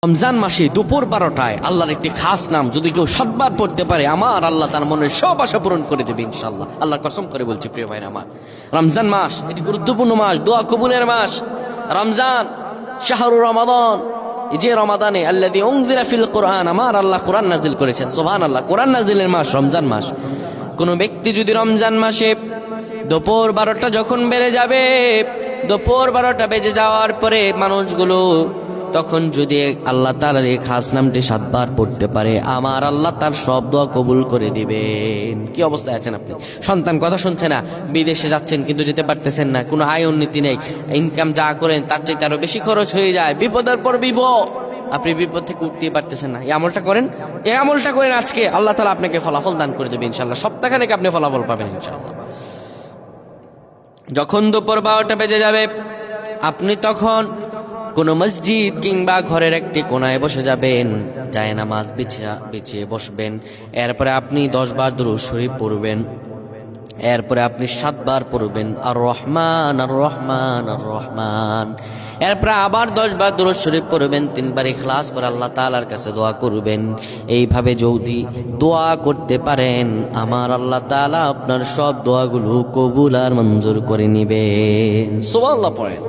রমজান মাসে দুপুর 12টায় আল্লাহর একটি খাস নাম যদি কেউ 7 বার পড়তে পারে, আমার আল্লাহ তার মনের সব আশা পূরণ করে দেবে ইনশাআল্লাহ। আল্লাহর কসম করে বলছি প্রিয় ভাইরা আমার, রমজান মাস এটি গুরুত্বপূর্ণ মাস, দোয়া কবুলের মাস। রমজান শাহরুর রমাদান, এই যে রমাদানে আল্লাযী উনজিলা ফিল কোরআন, আমার আল্লাহ কোরআন নাজিল করেছেন। সুবহানাল্লাহ, কোরআন নাজিলের মাস রমজান মাস। কোন ব্যক্তি যদি রমজান মাসে দুপুর 12টা যখন বেড়ে যাবে, দুপুর 12টা বেজে যাওয়ার পরে মানুষগুলো তখন যদি আল্লাহ তাআলার এই খাস নামটি 7 বার পড়তে পারে, আমার আল্লাহ তার সব দোয়া কবুল করে দিবেন। কি অবস্থায় আছেন আপনি? সন্তান কথা শুনছে না, বিদেশে যাচ্ছেন কিন্তু যেতে পারতেছেন না, কোনো আয় উন্নতি নেই, ইনকাম যা করেন তার চাইতে আরো বেশি খরচ হয়ে যায়, বিপদের পর বিপদ, আপনি বিপদ থেকে উঠতেই পারতেছেন না। এই আমলটা করেন, এই আমলটা করেন, আজকে আল্লাহ তাআলা আপনাকে ফলাফল দান করে দেবে ইনশাআল্লাহ। সপ্তাহখানেক আপনি ফলাফল পাবেন ইনশাআল্লাহ। যখন দুপুর 12টা বেজে যাবে, আপনি তখন কোনো মসজিদ কিংবা ঘরের একটি কোনায় বসে যাবেন, যায় নামাজ বিছিয়ে বসবেন। এরপরে আপনি 10 বার দুরূদ শরীফ পড়বেন। এরপরে আপনি 7 বার পড়বেন আর রহমান আর রহমান আর রহমান। এরপরে আবার 10 বার দুরূদ শরীফ পড়বেন, 3 বার ইখলাস পড়ে আল্লাহ তাআলার কাছে দোয়া করবেন। এইভাবে যদি দোয়া করতে পারেন, আমার আল্লাহ তাআলা আপনার সব দোয়াগুলো কবুল আর মঞ্জুর করে নেবেন। সুবহানাল্লাহ পড়েন।